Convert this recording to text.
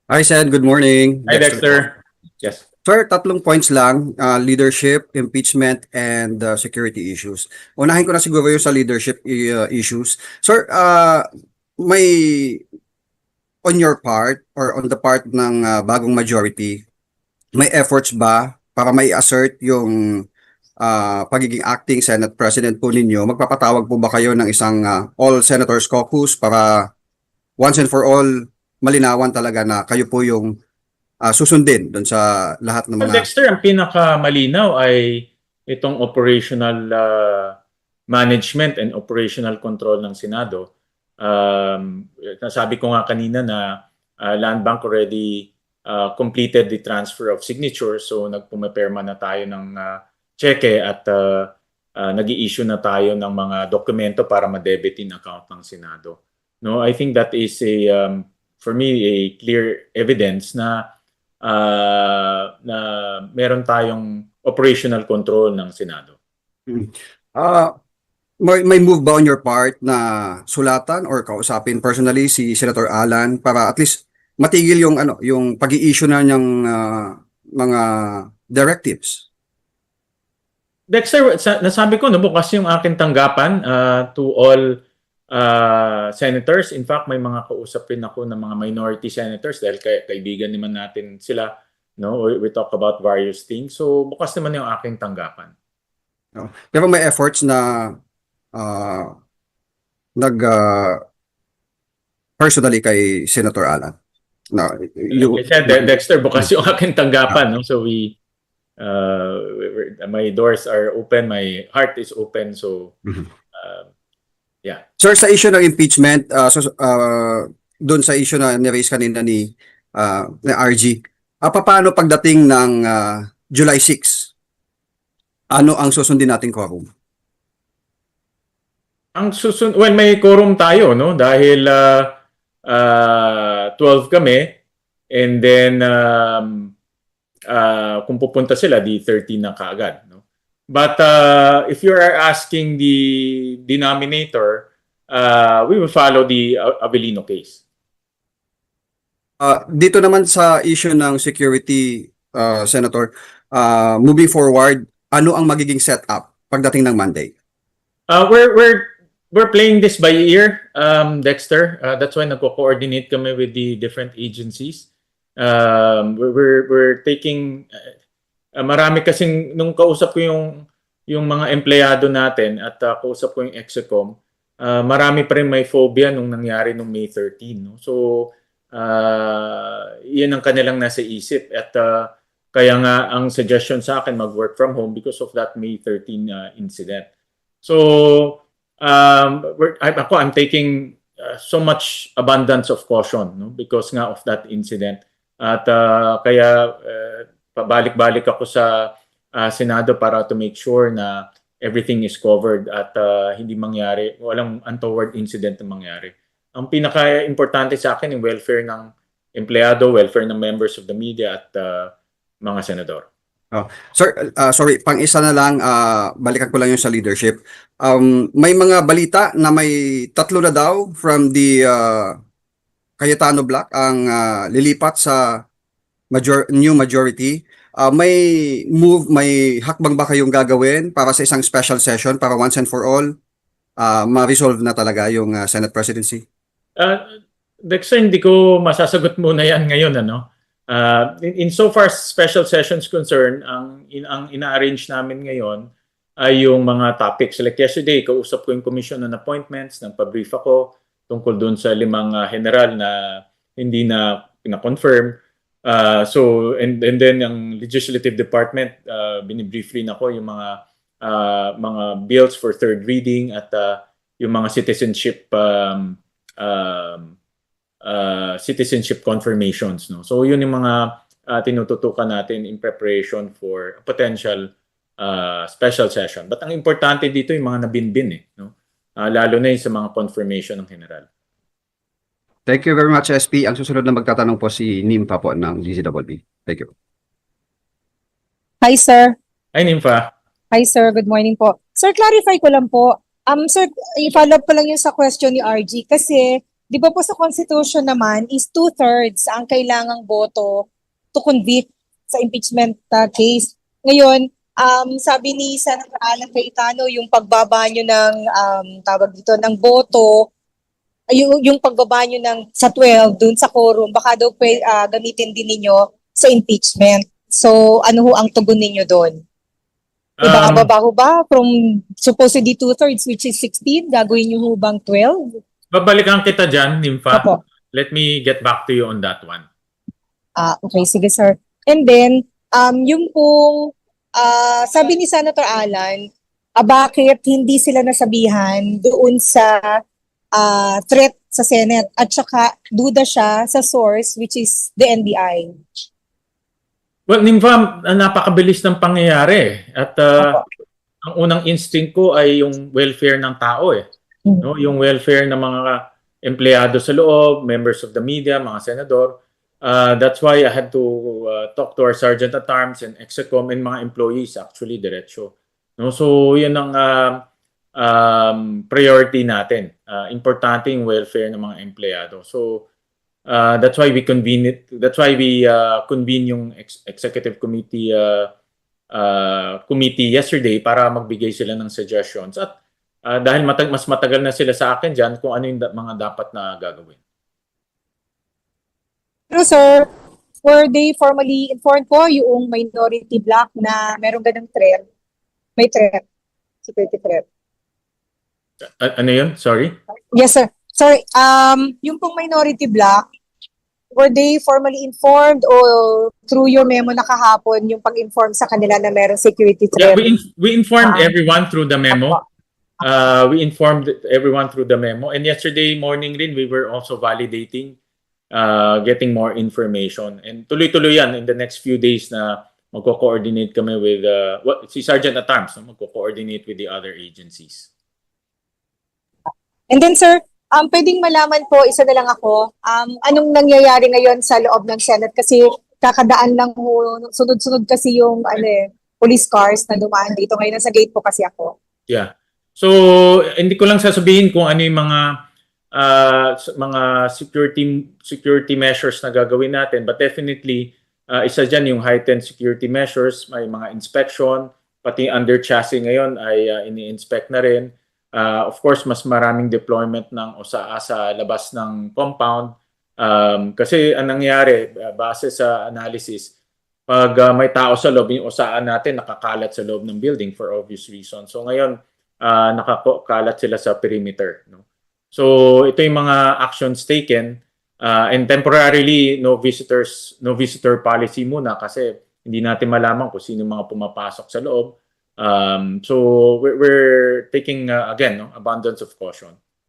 Hi, Sen. Good morning. Hi, Dexter po. Dexter. Yes. Sir, tatlong points lang, leadership, impeachment, and security issues. Unahin ko na siguro yung sa leadership issues. Sir, may on your part or on the part ng bagong majority, may efforts ba para may assert yung pagiging acting Senate President po ninyo? Magpapatawag po ba kayo ng isang all senators caucus para once and for all malinawan talaga na kayo po yung susundin doon sa lahat ng Well, mga. Dexter, ang pinakamalinaw ay itong operational management and operational control ng Senado. Nasabi ko nga kanina na Land Bank already completed the transfer of signatures. So nagpumaperma na tayo ng cheque at nag-i-issue na tayo ng mga dokumento para ma-debit in account ng Senado. No, I think that is for me a clear evidence na meron tayong operational control ng Senado. May move ba on your part na sulatan or kausapin personally si Senator Alan para at least matigil yung yung pag-i-issue na niyang mga directives? Dexter, nasabi ko no, bukas yung aking tanggapan to all senators. In fact, may mga kausap rin ako ng mga minority senators dahil kaibigan naman natin sila. No, we talk about various things. So bukas naman yung aking tanggapan. Pero may efforts na personally kay Senator Alan. No, Like I said, Dexter, bukas yung aking tanggapan. No? So my doors are open, my heart is open. So yeah. Sir, sa issue ng impeachment, doon sa issue na ni-raise kanina ni RG, paano pagdating ng July 6? Ano ang susundin nating quorum? Well, may quorum tayo, no? Dahil 12 kami, and then kung pupunta sila, di 13 na kaagad, no? But if you are asking the denominator, we will follow the Avellino case. Dito naman sa issue ng security, Senator, moving forward, ano ang magiging setup pagdating ng Monday? We're playing this by ear, Dexter. That's why nagko-coordinate kami with the different agencies. We're taking marami kasing nung kausap ko yung mga empleyado natin at kausap ko yung Execom, marami pa rin may phobia nung nangyari nung May 13, no? So yan ang kanilang nasa isip at kaya nga ang suggestion sa akin mag-work from home because of that May 13 incident. So I'm taking so much abundance of caution, no? Because nga of that incident. At kaya pabalik-balik ako sa Senado para to make sure na everything is covered at hindi mangyari, walang untoward incident na mangyari. Ang pinaka-importante sa akin yung welfare ng empleyado, welfare ng members of the media at mga senador. Sir, sorry, pang-isa na lang, balikan ko lang yung sa leadership. May mga balita na may 3 na daw from the Cayetano Block ang lilipat sa new majority. May hakbang ba kayong gagawin para sa isang special session para once and for all ma-resolve na talaga yung Senate presidency? Dexter, hindi ko masasagot muna yan ngayon, ano? In so far special sessions concern, ang ina-arrange namin ngayon ay yung mga topics. Like yesterday, kausap ko yung Commission on Appointments, nagpa-brief ako tungkol dun sa 5 general na hindi na pina-confirm. So and then yung legislative department binibrief rin ako yung mga bills for third reading at yung mga citizenship confirmations, no. So yun yung mga tinututukan natin in preparation for a potential special session. But ang importante dito yung mga nabinbin no. Lalo na yung sa mga confirmation ng general. Thank you very much, SP. Ang susunod na magtatanong po si Nimpa po ng DCWB. Thank you. Hi, sir. Hi, Nimpa. Hi, sir. Good morning po. Sir, clarify ko lang po. Sir, i-follow up ko lang yung sa question ni RG kasi di ba po sa Constitution naman is 2/3 ang kailangang boto to convict sa impeachment case. Ngayon, sabi ni Senator Alan Cayetano, yung pagbaba nyo ng tawag dito ng boto, yung pagbaba nyo ng sa 12 dun sa quorum, baka daw gamitin din ninyo sa impeachment. So, ano ho ang tugon ninyo doon? Ibababa ho ba from supposedly 2/3 which is 16, gagawin nyo ho bang 12? Babalikan kita dyan, Nympha. Opo. Let me get back to you on that one. Okay, sige sir. And then, yung pong, sabi ni Senator Alan, bakit hindi sila nasabihan doon sa threat sa Senate at saka duda siya sa source which is the NBI. Well, Nympha, napakabilis ng pangyayari. At Opo. ang unang instinct ko ay yung welfare ng tao eh. No, yung welfare ng mga empleyado sa loob, members of the media, mga senador. That's why I had to talk to our Sergeant at Arms and Execom and mga employees actually diretso. No, so yun ang priority natin. Importante yung welfare ng mga empleyado. So that's why we convene it. That's why we convene yung executive committee yesterday para magbigay sila ng suggestions. At dahil mas matagal na sila sa akin dyan kung ano yung mga dapat na gagawin. Pero sir, were they formally informed po yung minority bloc na merong ganang threat? May threat. Security threat. Ano yun? Sorry? Yes sir. Sorry, yung pong minority bloc, were they formally informed o through your memo na kahapon yung pag-inform sa kanila na merong security Yeah, threat? we informed everyone through the memo. We informed everyone through the memo. And yesterday morning rin, we were also validating, getting more information. And tuloy-tuloy yan in the next few days na magko-coordinate kami with si Sergeant at Arms, no? Magko-coordinate with the other agencies. And then sir, pwedeng malaman po, isa na lang ako, anong nangyayari ngayon sa loob ng Senate? Kasi kakadaan lang ho, sunod-sunod kasi yung police cars na dumaan dito. Ngayon nasa gate po kasi ako. Yeah. So, hindi ko lang sasabihin kung ano yung mga security measures na gagawin natin, but definitely isa dyan yung heightened security measures, may mga inspection, pati under chassis ngayon ay ini-inspect na rin. Of course, mas maraming deployment ng OSAA sa labas ng compound. Kasi ang nangyari, base sa analysis, pag may tao sa loob, yung OSAA natin nakakalat sa loob ng building for obvious reasons. So ngayon, nakakalat sila sa perimeter. No? So ito yung mga actions taken. And temporarily, no visitor policy muna kasi hindi natin malaman kung sino mga pumapasok sa loob. So we're taking again abundance of caution.